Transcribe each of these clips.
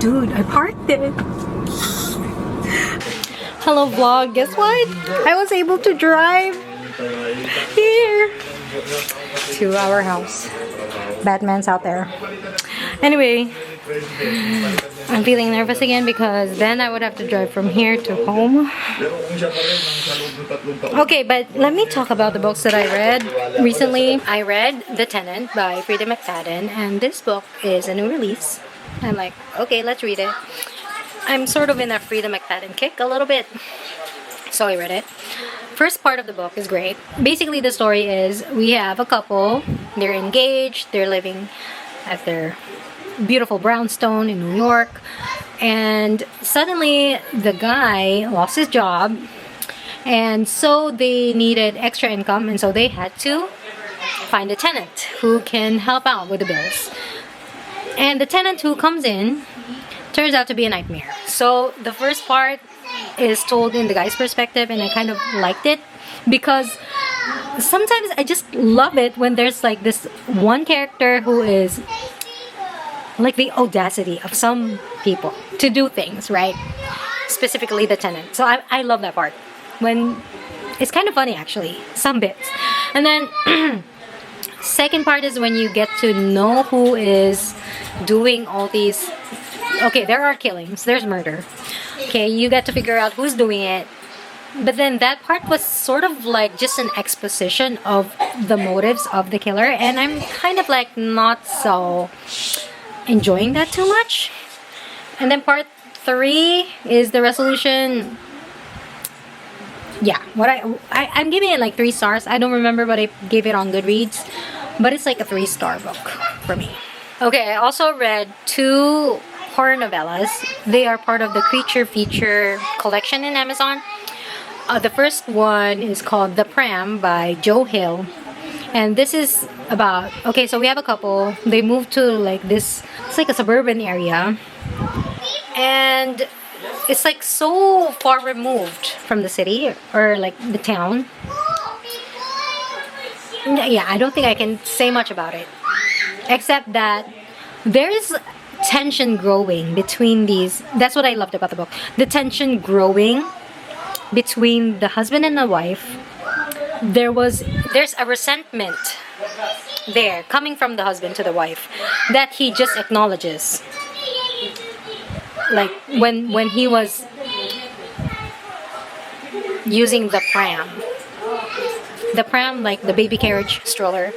Dude, I parked it. Hello vlog, guess what? I was able to drive here to our house. Batman's out there. Anyway, I'm feeling nervous again because then I would have to drive from here to home. Okay, but let me talk about the books that I read recently. I read The Tenant by Freida McFadden, and this book is a new release. I'm like, okay, let's read it. I'm sort of in a Freida McFadden kick a little bit, so I read it. First part of the book is great. Basically, the story is we have a couple. They're engaged. They're living at their beautiful brownstone in New York, and suddenly the guy lost his job, and so they needed extra income, and so they had to find a tenant who can help out with the bills. And the tenant who comes in turns out to be a nightmare. So the first part is told in the guy's perspective, and I kind of liked it because sometimes I just love it when there's like this one character who is like the audacity of some people to do things, right? Specifically the tenant. So I love that part. When it's kind of funny actually, some bits. And then second part is when you get to know who is doing all these. Okay, there are killings, there's murder. Okay, you get to figure out who's doing it. But then that part was sort of like just an exposition of the motives of the killer, and I'm kind of like not so enjoying that too much. And then part 3 is the resolution. Yeah, what I'm giving it like 3 stars. I don't remember, but I gave it on Goodreads, but it's like a 3-star book for me. Okay, I also read 2 horror novellas. They are part of the Creature Feature collection in Amazon. The first one is called The Pram by Joe Hill. And this is about, okay, so we have a couple. They moved to like this, it's like a suburban area. And it's like so far removed from the city or like the town. Yeah, I don't think I can say much about it. Except that there is tension growing between these. That's what I loved about the book. The tension growing between the husband and the wife. There's a resentment there coming from the husband to the wife that he just acknowledges. Like when he was using the pram, like the baby carriage stroller.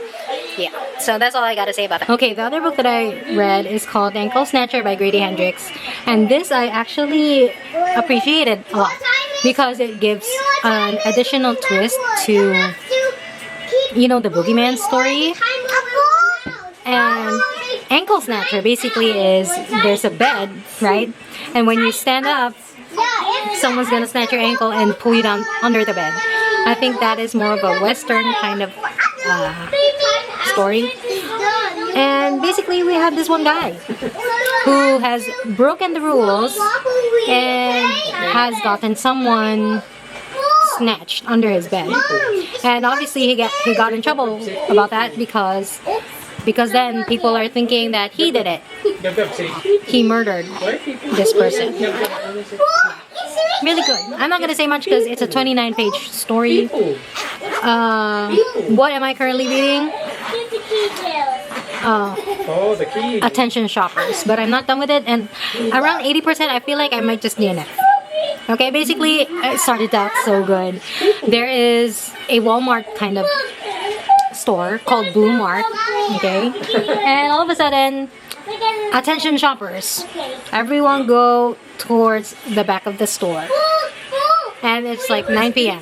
Yeah, so that's all I gotta say about that. Okay, the other book that I read is called Ankle Snatcher by Grady Hendrix, and this I actually appreciated a lot because it gives an additional twist to, you know, the boogeyman story. And ankle snatcher basically is there's a bed, right? And when you stand up, someone's gonna snatch your ankle and pull you down under the bed. I think that is more of a Western kind of story. And basically we have this one guy who has broken the rules and has gotten someone snatched under his bed. And obviously he got in trouble about that because then people are thinking that he did it. He murdered this person. Really good. I'm not gonna say much because it's a 29-page story. What am I currently reading? Attention Shoppers, but I'm not done with it, and around 80% I feel like I might just DNF. Okay, basically it started out so good. There is a Walmart kind of store called Blue Mart, okay, and all of a sudden, attention shoppers, everyone go towards the back of the store, and it's like 9 p.m.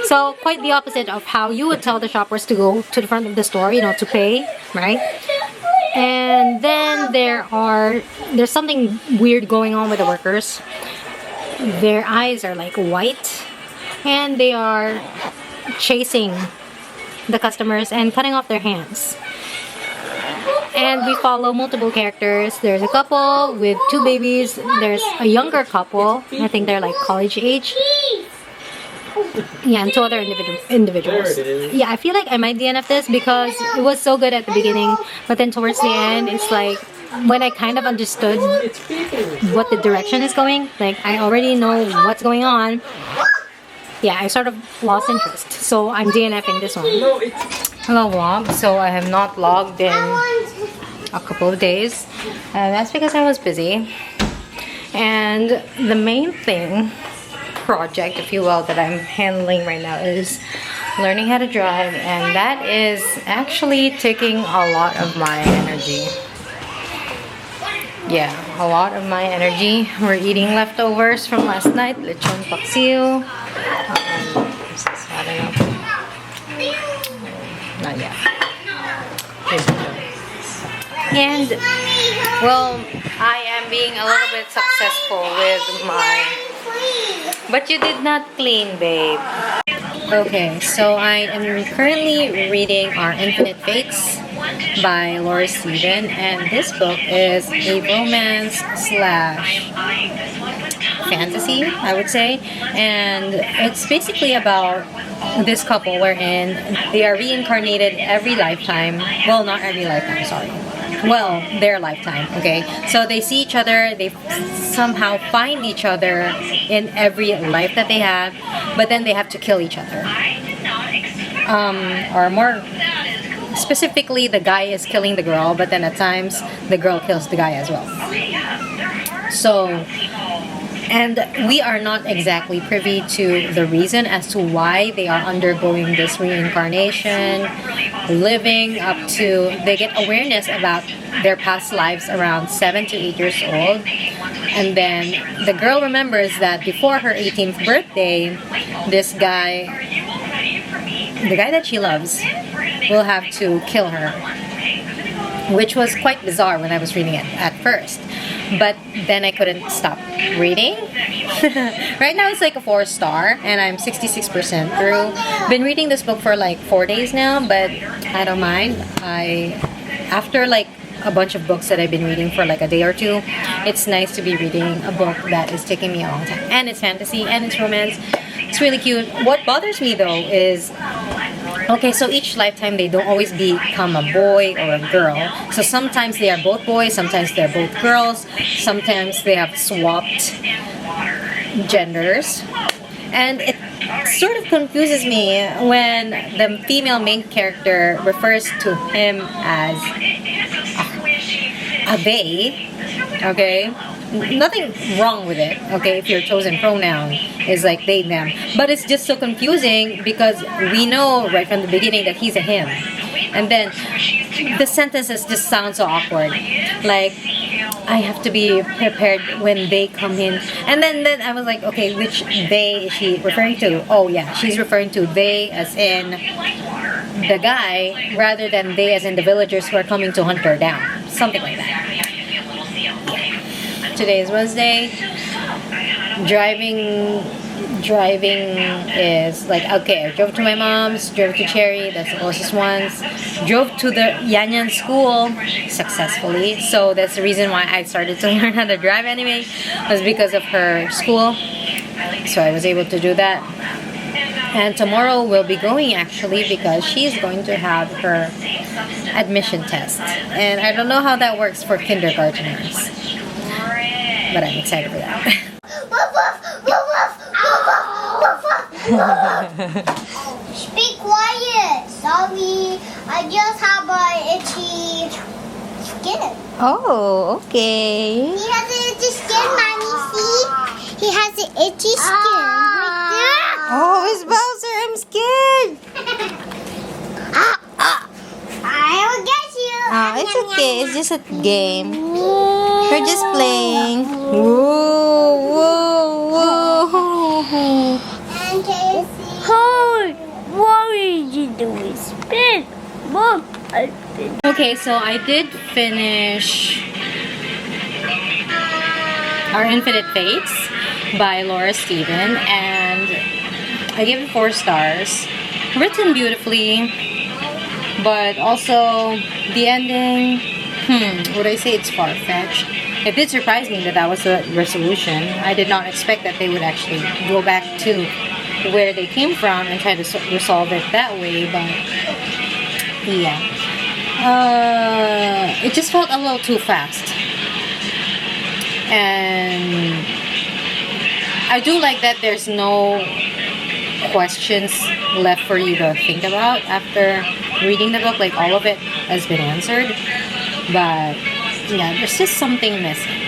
So quite the opposite of how you would tell the shoppers to go to the front of the store, you know, to pay, right? And then there's something weird going on with the workers. Their eyes are like white, and they are chasing the customers and cutting off their hands. And we follow multiple characters. There's a couple with 2 babies. There's a younger couple. I think they're like college age. Yeah, and 2 other individuals. Yeah, I feel like I might DNF this because it was so good at the beginning, but then towards the end, it's like when I kind of understood what the direction is going, like I already know what's going on, yeah, I sort of lost interest. So I'm DNFing this one. Hello vlog. So I have not vlogged in a couple of days, and that's because I was busy. And the main project, if you will, that I'm handling right now is learning how to drive, and that is actually taking a lot of my energy. Yeah, a lot of my energy. We're eating leftovers from last night, lechon paksiw. Not yet. And well, I am being a little bit successful with my... But you did not clean, babe. Okay, so I am currently reading Our Infinite Fates by Laura Stephen, and this book is a romance slash fantasy, I would say, and it's basically about this couple wherein they are reincarnated every lifetime. Well, not every lifetime, sorry. Well, their lifetime, okay? So they see each other, they somehow find each other in every life that they have, but then they have to kill each other. Or more specifically, the guy is killing the girl, but then at times the girl kills the guy as well. So, and we are not exactly privy to the reason as to why they are undergoing this reincarnation, living up to, they get awareness about their past lives around 7 to 8 years old. And then the girl remembers that before her 18th birthday, this guy, the guy that she loves, will have to kill her. Which was quite bizarre when I was reading it at first. But then I couldn't stop reading. Right now it's like a 4-star and I'm 66% through. Been reading this book for like 4 days now, but I don't mind. After like a bunch of books that I've been reading for like a day or two, it's nice to be reading a book that is taking me a long time. And it's fantasy and it's romance. It's really cute. What bothers me though is, okay, so each lifetime they don't always become a boy or a girl. So sometimes they are both boys, sometimes they're both girls, sometimes they have swapped genders. And it sort of confuses me when the female main character refers to him as a they, okay? Nothing wrong with it, okay, if your chosen pronoun is like they, them. But it's just so confusing because we know right from the beginning that he's a him. And then the sentences just sound so awkward. Like, I have to be prepared when they come in. And then I was like, okay, which they is she referring to? Oh yeah, she's referring to they as in the guy rather than they as in the villagers who are coming to hunt her down. Something like that. Today is Wednesday. Driving is like, okay, I drove to my mom's, drove to Cherry, that's the closest ones, drove to the Yanyan school successfully. So that's the reason why I started to learn how to drive anyway, was because of her school. So I was able to do that. And tomorrow we'll be going actually because she's going to have her admission test. And I don't know how that works for kindergarteners, but I'm excited for that. Be quiet. Sorry, I just have an itchy skin. Oh, okay. He has an itchy skin, Mommy. See? He has an itchy skin. Right there. Oh, it's Bowser. I'm scared. I will get you. Oh, it's okay. It's just a game. We're just playing. Whoa, whoa, whoa. And Casey. Hi, what did you do? Spin. Mom, I spin. Okay, so I did finish Our Infinite Fates by Laura Stephen, and I give it 4 stars. Written beautifully, but also the ending, would I say it's far-fetched? It did surprise me that that was the resolution. I did not expect that they would actually go back to where they came from and try to resolve it that way, but yeah. It just felt a little too fast. And I do like that there's no questions left for you to think about after reading the book. Like, all of it has been answered. But yeah, there's just something missing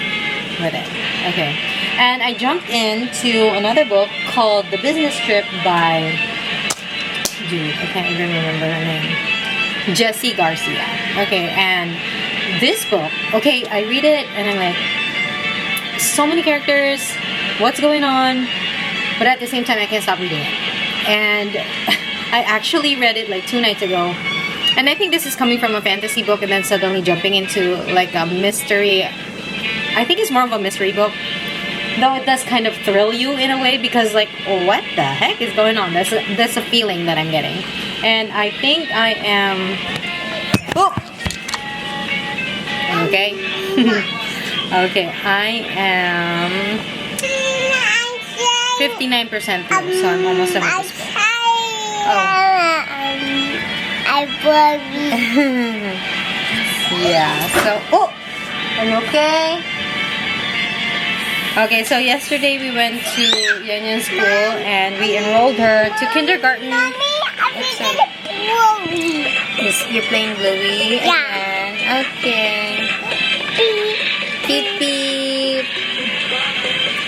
with it. Okay. And I jumped into another book called The Business Trip by, dude, I can't even remember her name. Jessie Garcia. Okay, and this book, okay, I read it and I'm like, so many characters, what's going on? But at the same time, I can't stop reading it. And I actually read it like 2 nights ago. And I think this is coming from a fantasy book and then suddenly jumping into like a mystery. I think it's more of a mystery book. Though it does kind of thrill you in a way, because like, what the heck is going on? That's a feeling that I'm getting. And I think I am... Oh! Okay. Okay, I am 59% through, so I'm almost done with this book. I worry. Yeah, so... Oh! Are you okay? Okay, so yesterday we went to Yunyun's school and we enrolled her to kindergarten. Mommy, I'm Bluey. You're playing Bluey? Yeah. And, okay. Beep, beep.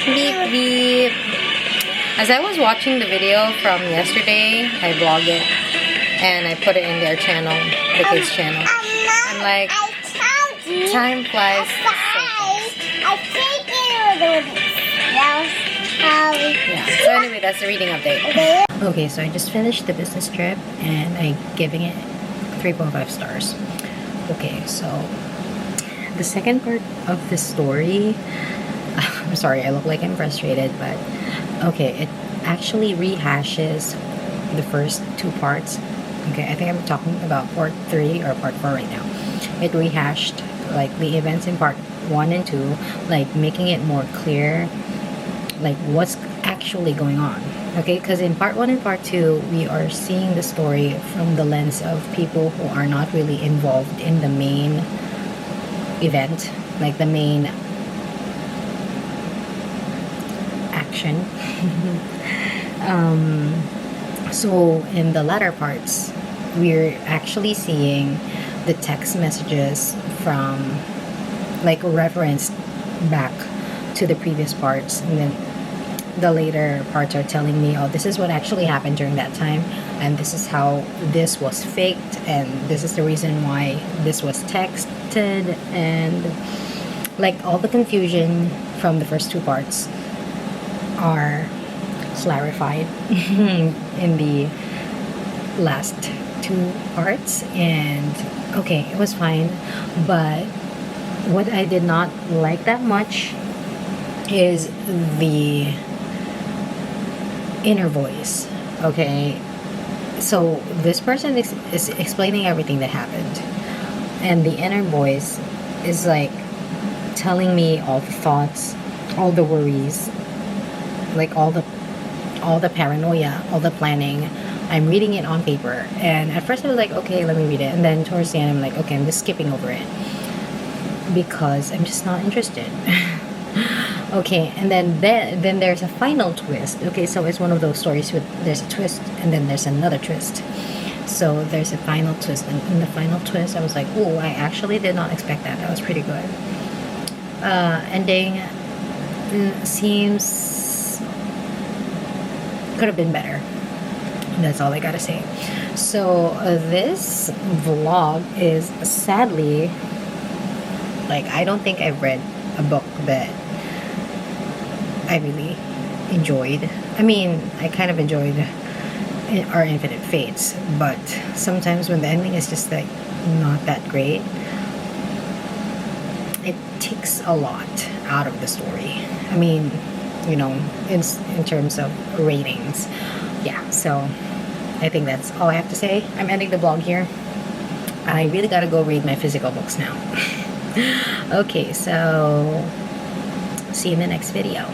Beep, beep. As I was watching the video from yesterday, I vlogged it and I put it in their channel, the kids' channel. I'm like, time flies so fast. I think it was Yeah, so anyway, that's the reading update. Okay, so I just finished The Business Trip and I'm giving it 3.5 stars. Okay, so the second part of the story, I'm sorry, I look like I'm frustrated, but okay, it actually rehashes the first 2 parts. Okay, I think I'm talking about part 3 or part 4 right now. It rehashed like the events in part 1 and 2, like making it more clear like what's actually going on. Okay, because in part 1 and part 2 we are seeing the story from the lens of people who are not really involved in the main event, like the main action. So in the latter parts we're actually seeing the text messages from like referenced back to the previous parts, and then the later parts are telling me, oh, this is what actually happened during that time, and this is how this was faked, and this is the reason why this was texted, and like all the confusion from the first 2 parts are clarified in the last 2 parts. And okay, it was fine, but what I did not like that much is the inner voice. Okay, so this person is explaining everything that happened, and the inner voice is like telling me all the thoughts, all the worries, like all the paranoia, all the planning. I'm reading it on paper, and at first I was like, okay, let me read it, and then towards the end I'm like, okay, I'm just skipping over it because I'm just not interested. Okay, and then there's a final twist. Okay, so it's one of those stories with there's a twist and then there's another twist. So there's a final twist, and in the final twist I was like, oh, I actually did not expect that. That was pretty good. Ending seems could have been better. That's all I gotta say. So this vlog is sadly, like, I don't think I've read a book that I really enjoyed. I mean, I kind of enjoyed Our Infinite Fates, but sometimes when the ending is just like not that great, it takes a lot out of the story. I mean, you know, in terms of ratings. Yeah, so I think that's all I have to say. I'm ending the vlog here. I really gotta go read my physical books now. Okay, so see you in the next video.